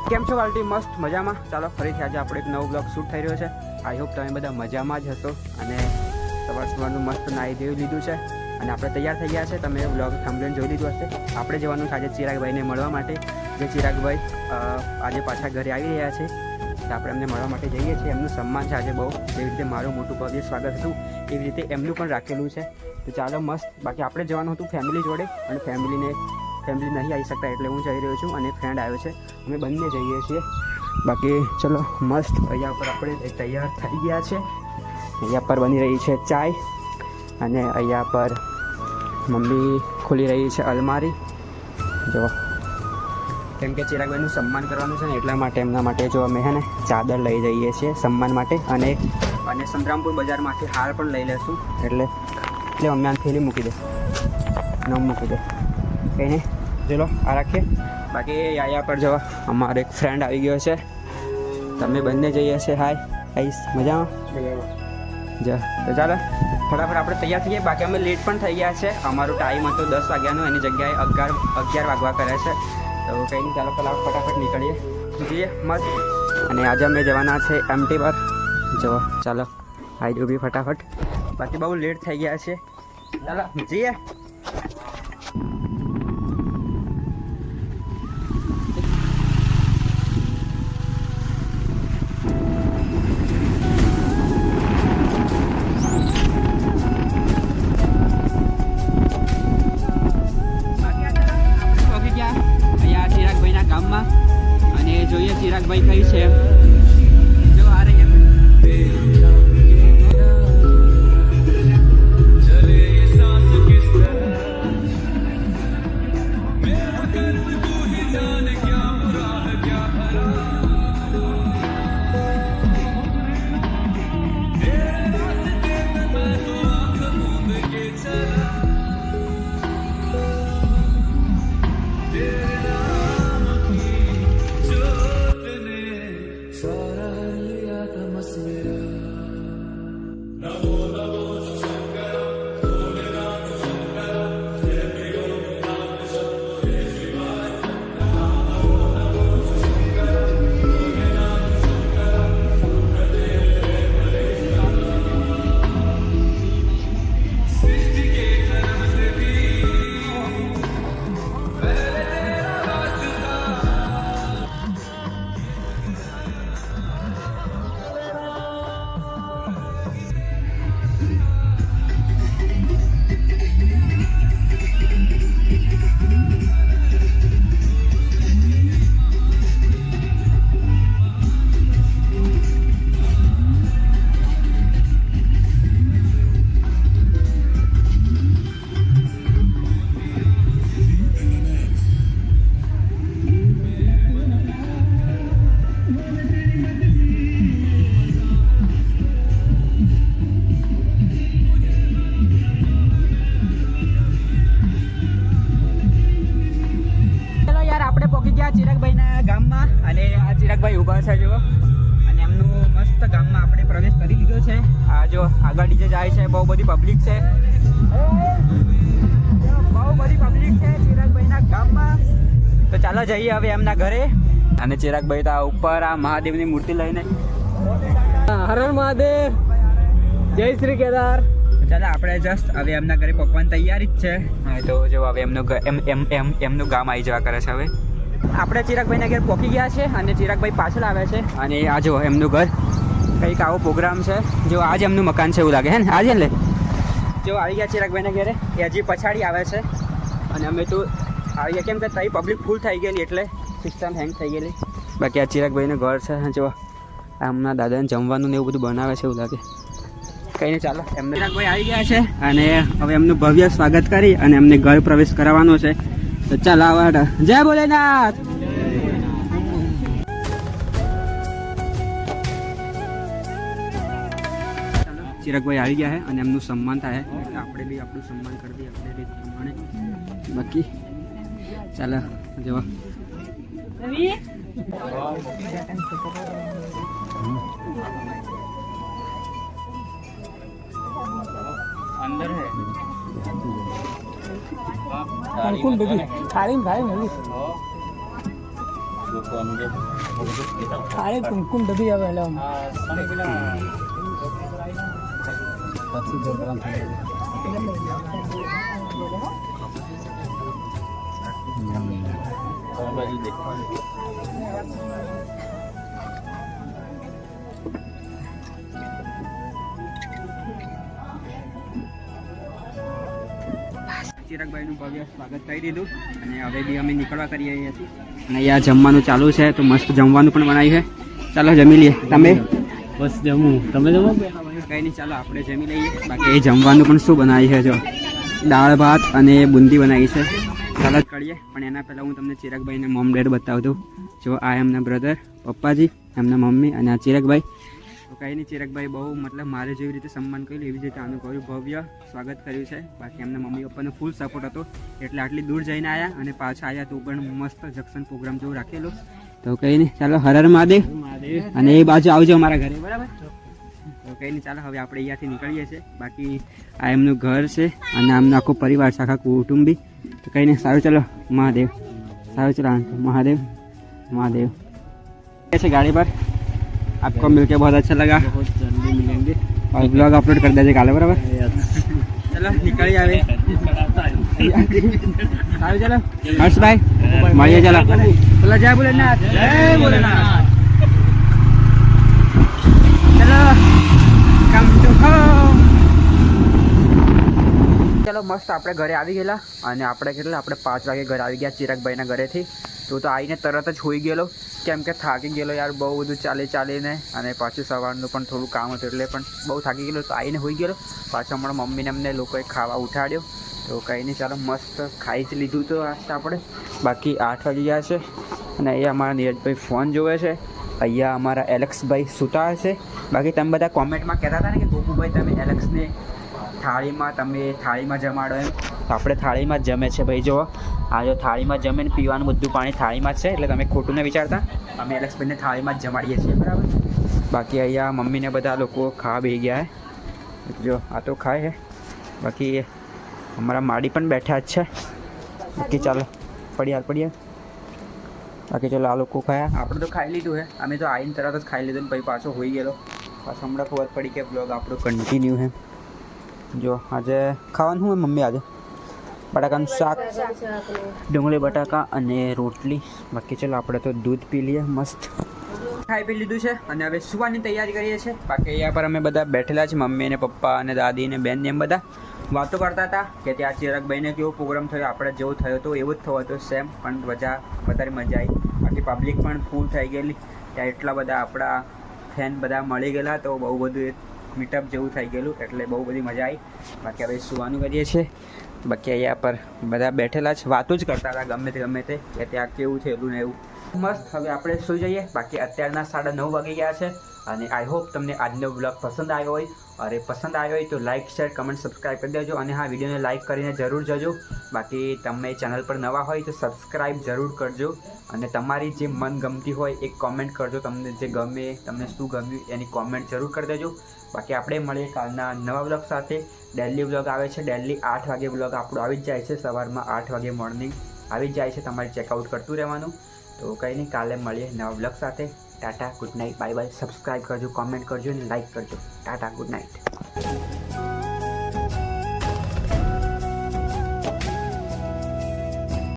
કેમ છો વાલટી? મસ્ત મજામાં. ચાલો ફરીથી આજે આપણે એક નવો બ્લોગ શૂટ થઈ રહ્યો છે. આઈ હોપ તમે બધા મજામાં જ હશો અને સવારનું મસ્ત નાહી ધોઈ લીધું છે અને આપણે તૈયાર થઈ ગયા છે. તમે બ્લોગ થંબનેલ જોઈ લીધું હશે. આપણે જવાનું છે આજે ચિરાગભાઈને મળવા માટે. જે ચિરાગભાઈ આજે પાછા ઘરે આવી રહ્યા છે, તો આપણે એમને મળવા માટે જઈએ છીએ. એમનું સન્માન છે આજે બહુ. જેવી રીતે મારું મોટું ભવ્ય સ્વાગત હતું એવી રીતે એમનું પણ રાખેલું છે. તો ચાલો મસ્ત. બાકી આપણે જવાનું હતું ફેમિલી જોડે અને ફેમિલી નહીં આવી શકતા એટલે હું જઈ રહ્યો છું અને ફ્રેન્ડ આવ્યો છે. અમે બંને જઈએ છીએ. બાકી ચલો મસ્ત. અહીંયા પર આપણે તૈયાર થઈ ગયા છે. અહીંયા પર બની રહી છે ચાય અને અહીંયા પર મમ્મી ખોલી રહી છે અલમારી. જો કેમ કે ચિરાગભાઈનું સન્માન કરવાનું છે ને એટલા માટે એમના માટે જો અમે છે ને ચાદર લઈ જઈએ છીએ સન્માન માટે અને સંતરામપુર બજારમાંથી હાર પણ લઈ લેશું. એટલે મમ્મી આને થેલી મૂકી દે, ન મૂકી દે, કંઈ નહીં. ચલો આ રાખીએ. બાકી અહીંયા પર જો અમારો એક ફ્રેન્ડ આવી ગયો છે. તમે બંને જઈએ છીએ. હાય આઈશ, મજામાં જ. તો ચાલો ફટાફટ આપણે તૈયાર થઈએ. બાકી અમે લેટ પણ થઈ ગયા છે. અમારો ટાઈમ હતો 10 વાગ્યાનો, એની જગ્યાએ 11 વાગવા કરે છે. તો કંઈ નહીં, ચાલો પહેલાં ફટાફટ નીકળીએ, જઈએ મસ્ત. અને આજે અમે જવાના છે એમટી પર. જો ચાલો આવી ઊભી ફટાફટ. બાકી બહુ લેટ થઈ ગયા છે. ચાલો જઈએ. અને જોઈએ ચિરાગભાઈ કઈ છે. જો આ રહી ચિરાગભાઈના ગામમાં. અને આ ચિરાગભાઈ ઊભા છે જો. અને એમનું મસ્ત ગામમાં આપણે પ્રવેશ કરી લીધો છે. આ જો આગળ ડીજે જાય છે. બહુ બધી પબ્લિક છે, બહુ બધી પબ્લિક છે ચિરાગભાઈના ગામમાં. તો ચાલો જઈએ હવે એમના ઘરે. અને ચિરાગભાઈ તો ઉપર આ મહાદેવની મૂર્તિ લઈને. હર હર મહાદેવ, જય શ્રી કેદાર. ચાલો આપણે જસ્ટ હવે એમના ઘરે પકવાની તૈયારી જ છે. તો જો હવે એમનું ગામ આવી જવા કરે છે. હવે આપણે ચિરાગભાઈના ઘેર પહોંચી ગયા છે અને ચિરાગભાઈ પાછળ આવે છે. અને આ જો એમનું ઘર, કંઈક આવો પ્રોગ્રામ છે. જો આજે એમનું મકાન છે એવું લાગે છે ને. આજે ને જો આવી ગયા ચિરાગભાઈના ઘરે. એ હજી પછાડી આવે છે અને અમે તો આવી ગયા કેમ કે તઈ પબ્લિક ફૂલ થઈ ગયેલી એટલે સિસ્ટમ હેંગ થઈ ગયેલી. બાકી આ ચિરાગભાઈનું ઘર છે. જો એમના દાદાને જમવાનું ને એવું બધું બનાવે છે એવું લાગે. કંઈ નહીં, ચાલો એમને ચિરાગભાઈ આવી ગયા છે અને હવે એમનું ભવ્ય સ્વાગત કરી અને એમને ઘર પ્રવેશ કરાવવાનો છે. તો ચાલ આવા. જય ભોલેનાથ. ચિરાગભાઈ આવી ગયા છે અને એમનું સન્માન થાય એટલે આપણે બી આપણું સન્માન કરી દઈએ આપણે રીત પ્રમાણે. બાકી ચાલો જવા अंदर है थाली कुमकुम डबी આવે એટલે ચિરાગભાઈનું ભવ્ય સ્વાગત કરી દીધું અને હવે બી અમે નીકળવા કરી રહ્યા છીએ અને અહીંયા જમવાનું ચાલુ છે તો મસ્ત જમવાનું પણ બનાવ્યું છે. ચાલો જમી લઈએ. તમે बस जमू તમે જમો કંઈ નહીં, ચાલો આપણે જમી લઈએ. બાકી એ જમવાનું પણ શું બનાવ્યું છે જો દાળ ભાત અને બુંદી બનાવી છે. ચાલો જ કરીએ પણ એના પહેલાં હું તમને ચિરાગભાઈને મોમ ડેડ બતાવું છું. જો આ એમના બ્રધર પપ્પાજી, એમના મમ્મી અને આ ચિરાગભાઈ. તો કંઈ નહીં, ચિરાગભાઈ બહુ મતલબ મારે જેવી રીતે સન્માન કર્યું એવી જ રીતે આનું કર્યું, ભવ્ય સ્વાગત કર્યું છે. બાકી એમના મમ્મી પપ્પાનો ફૂલ સપોર્ટ હતો એટલે આટલી દૂર જઈને આવ્યા અને પાછા આવ્યા તો પણ મસ્ત જંક્શન પ્રોગ્રામ જેવું રાખેલું. તો કંઈ નહીં, ચાલો હર હર મહાદેવ. અને એ બાજુ આવજો અમારા ઘરે, બરાબર? તો કંઈ નહીં, ચાલો હવે આપણે અહીંયાથી નીકળીએ છીએ. બાકી આ એમનું ઘર છે અને આમનો આખો પરિવાર છે, આખા કુટુંબી. તો કંઈ નહીં, સારું ચલો મહાદેવ, સારું ચલો મહાદેવ મહાદેવ છે ગાड़ी पर. आपको मिलके बहुत अच्छा लगा. बहुत जल्दी मिलेंगे और ब्लॉग अपलोड कर दीजिए काले, बराबर? चलो निकल जावे. सारू चलो हर्षभाई મળીએ. ચલો બોલો જય ભોલેનાથ, જય ભોલેનાથ. ચલો કમ ટુ હોમ. ચલો મસ્ત આપણે ઘરે આવી ગયેલા અને આપણે 5 વાગે ઘરે આવી ગયા ચિરાગભાઈના ઘરેથી. તો આવીને તરત જ હોઈ ગયેલો કેમ કે થાકી ગયેલો યાર, બહુ બધું ચાલીને અને પાછું સવારનું પણ થોડું કામ હતું એટલે પણ બહુ થાકી ગયેલો. તો આવીને હોઈ ગયેલો. પાછો હમણાં મમ્મીને અમને લોકોએ ખાવા ઉઠાડ્યો. તો કંઈ નહીં, ચાલો મસ્ત ખાઈ જ લીધું તો આજ આપણે. બાકી 8 વાગી ગયા છે અને અહીંયા અમારા નીરજભાઈ ફોન જોવે છે. અહીંયા અમારા એલેક્સભાઈ સૂતા છે. બાકી તમે બધા કોમેન્ટમાં કહેતા હતા ને કે ગોપુભાઈ તમે એલેક્સને થાળીમાં જમાડો એમ. તો આપણે થાળીમાં જ જમે છે ભાઈ. જો આ જો થાળીમાં જમે ને પીવાનું બધું પાણી થાળીમાં જ છે એટલે તમે ખોટું ન વિચારતા. અમે એલેક્સભાઈને થાળીમાં જ જમાડીએ છીએ, બરાબર? બાકી અહીંયા મમ્મીને બધા લોકો ખાવા બેસી ગયા છે. જો આ તો ખાય છે. બાકી અમારા માડી પણ બેઠા જ છે. બાકી ચાલો પડીએ. બાકી ચાલો આ લોકો ખાયા, આપણે તો ખાઈ લીધું છે. અમે તો આવીને તરત જ ખાઈ લીધું ને પછી પાછો હોઈ ગયેલો. પાછો હમણાં ખબર પડી કે બ્લોગ આપણો કન્ટિન્યુ છે. જો આજે ખાવાનું શું હોય મમ્મી? આજે બટાકાનું શાક, ડુંગળી બટાકા અને રોટલી. બાકી ચાલો આપણે તો દૂધ પી લઈએ મસ્ત. ખાઈ પી લીધું છે અને હવે સુવાની તૈયારી કરીએ છીએ. બાકી અહીંયા પર અમે બધા બેઠેલા છે, મમ્મી અને પપ્પા અને દાદી અને બેન ને એમ બધા વાતો કરતા હતા કે ત્યાં ચિરાગભાઈને કેવો પ્રોગ્રામ થયો, આપણે જેવો થયો હતો એવું જ થયો હતો સેમ, પણ વધારે મજા આવી. બાકી પબ્લિક પણ ફૂલ થઈ ગયેલી. ત્યાં એટલા બધા આપણા ફેન બધા મળી ગયેલા તો બહુ બધું મીટઅપ જેવું થઈ ગયેલું એટલે બહુ બધી મજા આવી. બાકી હવે સુવાનું કરીએ છીએ. બાકી અહીંયા પર બધા બેઠેલા જ વાતો જ કરતા હતા ગમે તે કે ત્યાં કેવું થયેલું ને એવું. મસ્ત હવે આપણે સૂઈ જઈએ. બાકી અત્યારના 9:30 વાગી ગયા છે અને આઈ હોપ તમને આજનો બ્લોગ પસંદ આવ્યો હોય. અરે પસંદ આવ્યો હોય તો લાઇક શેર કમેન્ટ સબસ્ક્રાઈબ કરી દેજો અને હા વિડીયોને લાઇક કરીને જરૂર જજો. બાકી તમે ચેનલ પર નવા હોય તો સબસ્ક્રાઈબ જરૂર કરજો અને તમારી જે મનગમતી હોય એક કોમેન્ટ કરજો. તમને જે ગમે, તમને શું ગમ્યું એની કોમેન્ટ જરૂર કરી દેજો. બાકી આપણે મળીએ કાલના નવા બ્લોગ સાથે. ડેલી બ્લોગ આવે છે, ડેલી 8 વાગે બ્લોગ આપણો આવી જ જાય છે. સવારમાં 8 વાગે મોર્નિંગ આવી જ જાય છે. તમારે ચેકઆઉટ કરતું રહેવાનું. તો કંઈ નહીં, કાલે મળીએ નવા બ્લોગ સાથે. Tata, good night, bye bye. Subscribe કરજો, કોમેન્ટ કરજો અને લાઇક કરજો. Tata, good night.